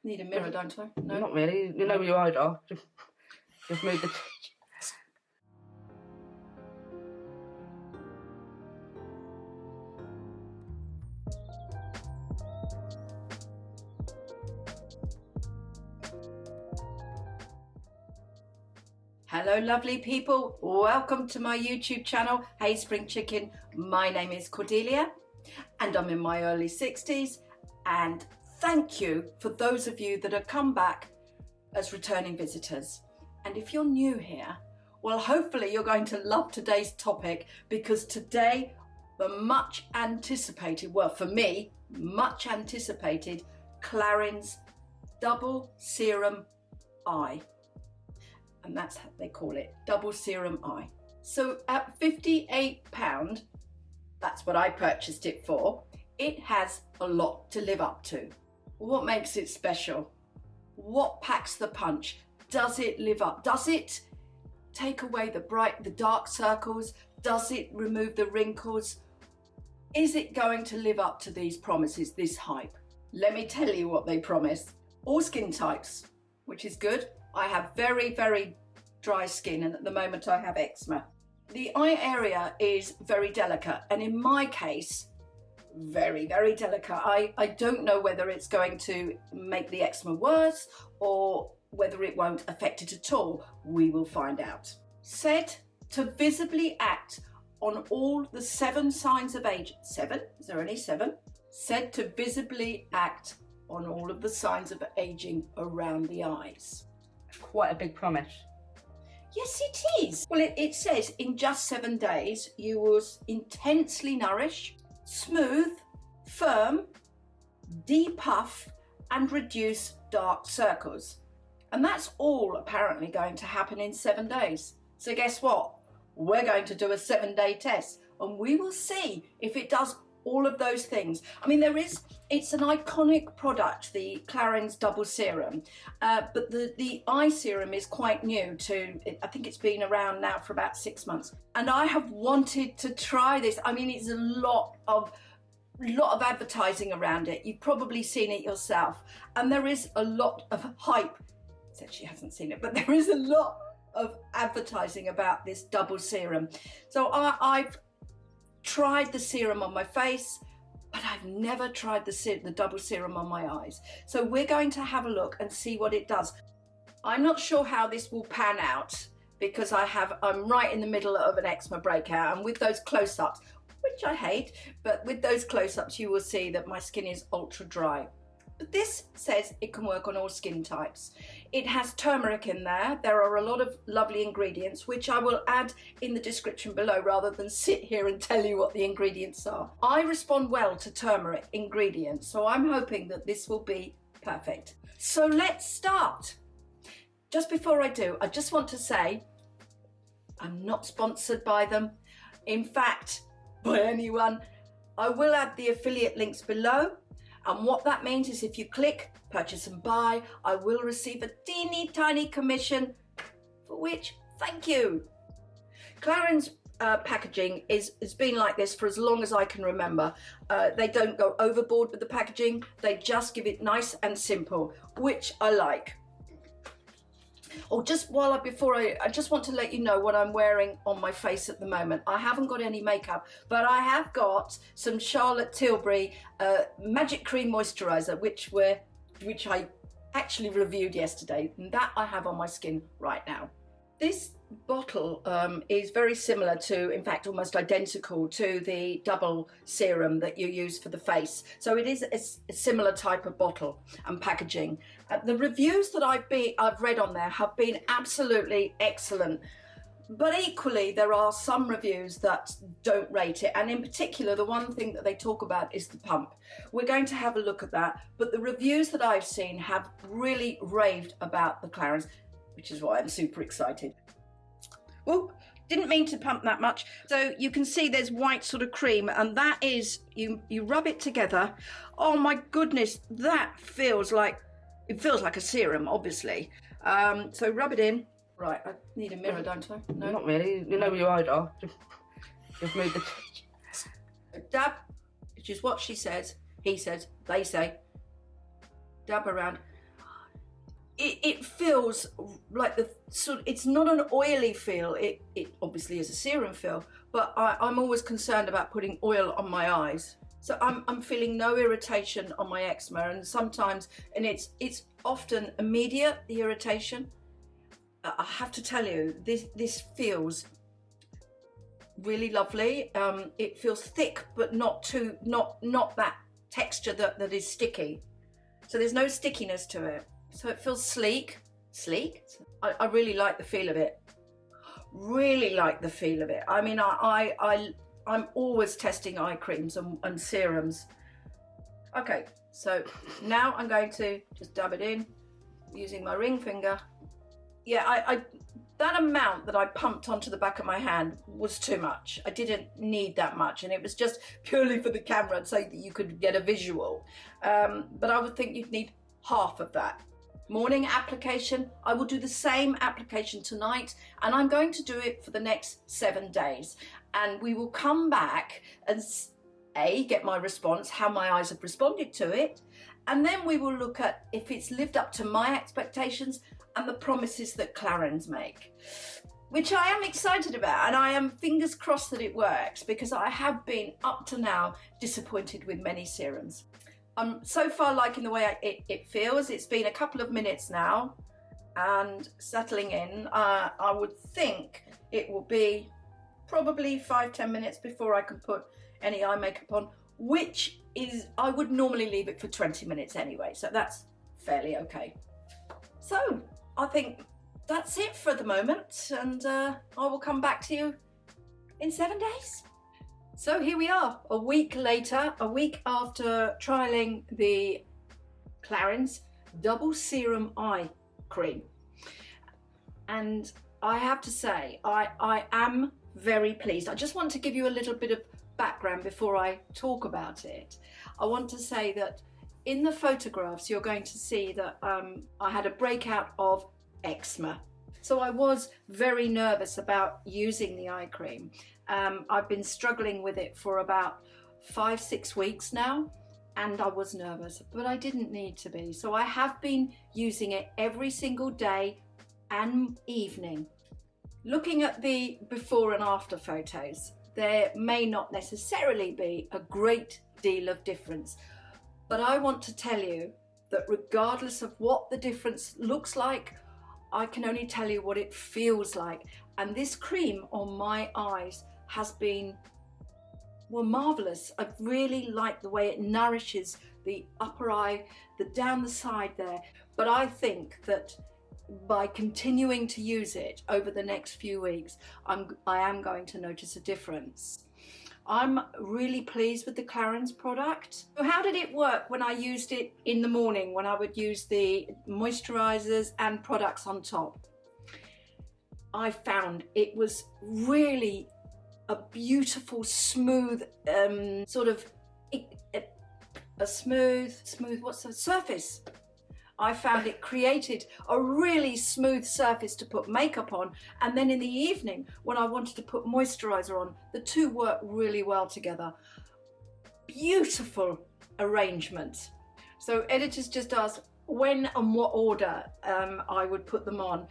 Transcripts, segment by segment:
Need a mirror, don't I? No? Not really. You know where your eyes are. Just move the... Hello lovely people, welcome to my YouTube channel, Hey Spring Chicken. My name is Cordelia and I'm in my early 60s, and thank you for those of you that have come back as returning visitors. And if you're new here, well hopefully you're going to love today's topic, because today the much anticipated, well for me, much anticipated Clarins Double Serum Eye. And that's how they call it, Double Serum Eye. So at £58, that's what I purchased it for, it has a lot to live up to. What makes it special? What packs the punch? Does it live up? Does it take away the dark circles? Does it remove the wrinkles? Is it going to live up to these promises, this hype? Let me tell you what they promise. All skin types, which is good. I have very, very dry skin, and at the moment I have eczema. The eye area is very delicate, and in my case, very, very delicate. I don't know whether it's going to make the eczema worse or whether it won't affect it at all. We will find out. Said to visibly act on all the 7 signs of age. 7? Is there only 7? Said to visibly act on all of the signs of aging around the eyes. Quite a big promise. Yes, it is. Well, it says in just 7 days, you will intensely nourish, smooth, firm, depuff, and reduce dark circles. And that's all apparently going to happen in 7 days. So guess what? We're going to do a 7-day test, and we will see if it does all of those things. I mean, it's an iconic product, the Clarins Double Serum, but the eye serum is quite new to, I think it's been around now for about 6 months. And I have wanted to try this. I mean, it's a lot of advertising around it. You've probably seen it yourself. And there is a lot of hype. Said she hasn't seen it, but there is a lot of advertising about this double serum. So I've tried the serum on my face, but I've never tried the double serum on my eyes. So we're going to have a look and see what it does. I'm not sure how this will pan out, because I'm right in the middle of an eczema breakout, and with those close-ups, which I hate, but with those close-ups you will see that my skin is ultra dry. But this says it can work on all skin types. It has turmeric in there. There are a lot of lovely ingredients, which I will add in the description below rather than sit here and tell you what the ingredients are. I respond well to turmeric ingredients, so I'm hoping that this will be perfect. So let's start. Just before I do, I just want to say I'm not sponsored by them. In fact, by anyone. I will add the affiliate links below. And what that means is if you click purchase and buy, I will receive a teeny tiny commission, for which, thank you. Clarins packaging has been like this for as long as I can remember. They don't go overboard with the packaging. They just give it nice and simple, which I like. Oh, I just want to let you know what I'm wearing on my face at the moment. I haven't got any makeup, but I have got some Charlotte Tilbury Magic Cream Moisturiser, which I actually reviewed yesterday, and that I have on my skin right now. This bottle is very similar to, in fact, almost identical to the double serum that you use for the face. So it is a similar type of bottle and packaging. The reviews that I've read on there have been absolutely excellent. But equally, there are some reviews that don't rate it. And in particular, the one thing that they talk about is the pump. We're going to have a look at that. But the reviews that I've seen have really raved about the Clarins, which is why I'm super excited. Oh, didn't mean to pump that much. So you can see there's white sort of cream, and that is, you rub it together. Oh my goodness, that feels like a serum, obviously. So rub it in. Right, I need a mirror, don't I? No? Not really. You know where your eyes are. Just move the... Dab, which is what she says, he says, they say. Dab around. it feels like the sort. It's not an oily feel. It obviously is a serum feel, but I'm always concerned about putting oil on my eyes. So I'm feeling no irritation on my eczema, and sometimes, and it's often immediate, the irritation. I have to tell you, this feels really lovely. It feels thick, but not that texture that is sticky. So there's no stickiness to it. So it feels sleek. I really like the feel of it. Really like the feel of it. I mean, I'm always testing eye creams and serums. Okay, so now I'm going to just dab it in using my ring finger. Yeah, that amount that I pumped onto the back of my hand was too much. I didn't need that much, and it was just purely for the camera so that you could get a visual. But I would think you'd need half of that. Morning application, I will do the same application tonight, and I'm going to do it for the next 7 days. And we will come back and get my response, how my eyes have responded to it, and then we will look at if it's lived up to my expectations and the promises that Clarins make, which I am excited about, and I am fingers crossed that it works, because I have been up to now disappointed with many serums. I'm so far liking the way it feels. It's been a couple of minutes now and settling in. I would think it will be probably 5-10 minutes before I can put any eye makeup on, which is, I would normally leave it for 20 minutes anyway, so that's fairly okay. So I think that's it for the moment, and I will come back to you in 7 days. So here we are, a week later, a week after trialing the Clarins Double Serum Eye Cream. And I have to say, I am very pleased. I just want to give you a little bit of background before I talk about it. I want to say that in the photographs, you're going to see that I had a breakout of eczema. So I was very nervous about using the eye cream. I've been struggling with it for about 5-6 weeks now, and I was nervous, but I didn't need to be. So I have been using it every single day and evening. Looking at the before and after photos, there may not necessarily be a great deal of difference, but I want to tell you that regardless of what the difference looks like, I can only tell you what it feels like. And this cream on my eyes has been, well, marvellous. I really like the way it nourishes the upper eye, down the side there. But I think that by continuing to use it over the next few weeks, I am going to notice a difference. I'm really pleased with the Clarins product. So how did it work when I used it in the morning, when I would use the moisturisers and products on top? I found it was really a beautiful, smooth, sort of a smooth, what's the surface? I found it created a really smooth surface to put makeup on, and then in the evening when I wanted to put moisturiser on, the two work really well together. Beautiful arrangement. So editors just asked when and what order I would put them on.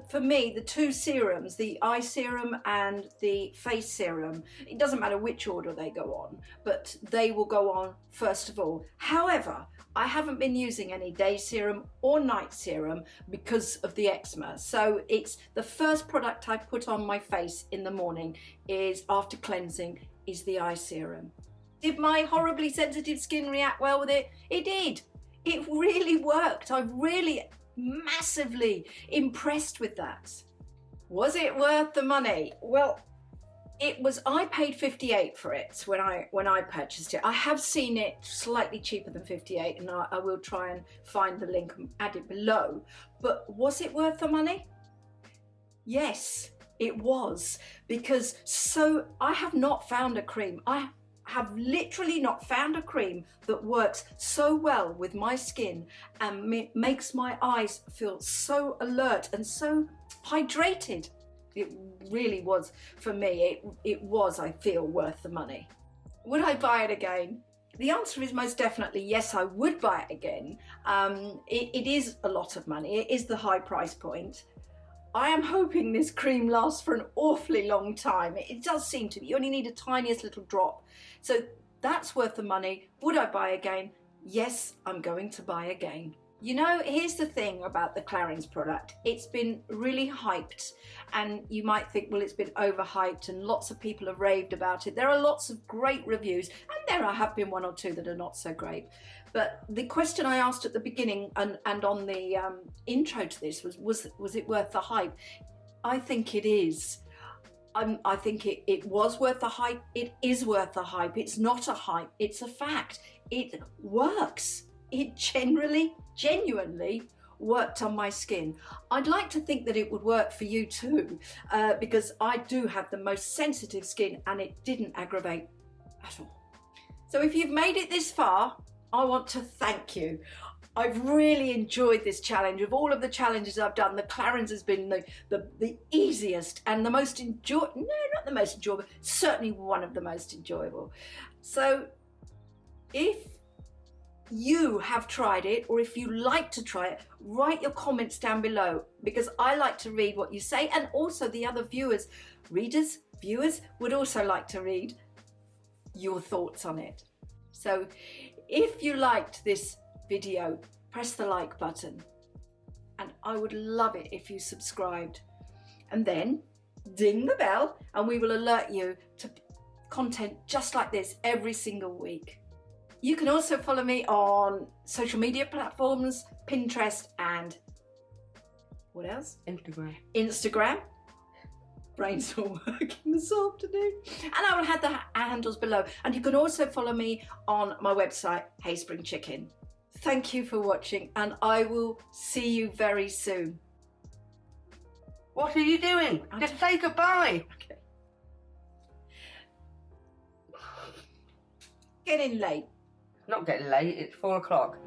For me, the two serums, the eye serum and the face serum, it doesn't matter which order they go on, but they will go on first of all. However, I haven't been using any day serum or night serum because of the eczema. So it's the first product I put on my face in the morning is, after cleansing, is the eye serum. Did my horribly sensitive skin react well with it? It did. It really worked. I'm really massively impressed with that. Was it worth the money? Well, it was. I paid 58 for it when I purchased it. I have seen it slightly cheaper than 58, and I will try and find the link and add it below. But was it worth the money? Yes, it was, because I have not found a cream. I have literally not found a cream that works so well with my skin and makes my eyes feel so alert and so hydrated. It really was, for me, it was, I feel, worth the money. Would I buy it again? The answer is most definitely yes, I would buy it again. It is a lot of money. It is the high price point. I am hoping this cream lasts for an awfully long time. It does seem to be. You only need a tiniest little drop. So that's worth the money. Would I buy again? Yes, I'm going to buy again. You know, here's the thing about the Clarins product. It's been really hyped, and you might think, well, it's been overhyped and lots of people have raved about it. There are lots of great reviews, and there have been one or two that are not so great. But the question I asked at the beginning and on the intro to this was it worth the hype? I think it is. I think it was worth the hype. It is worth the hype. It's not a hype. It's a fact. It works. It genuinely worked on my skin. I'd like to think that it would work for you too, because I do have the most sensitive skin and it didn't aggravate at all. So if you've made it this far, I want to thank you. I've really enjoyed this challenge. Of all of the challenges I've done, the Clarins has been the easiest and the most enjoyable. No, not the most enjoyable, certainly one of the most enjoyable. So if you have tried it, or if you like to try it, write your comments down below, because I like to read what you say, and also the other viewers would also like to read your thoughts on it. So if you liked this video, press the like button, and I would love it if you subscribed, and then ding the bell and we will alert you to content just like this every single week. You can also follow me on social media platforms, Pinterest and what else? Instagram. Brain's not working this afternoon. And I will have the handles below. And you can also follow me on my website, Hey Spring Chicken. Thank you for watching, and I will see you very soon. What are you doing? Just say goodbye. Okay. Getting late. Not getting late, it's 4 o'clock.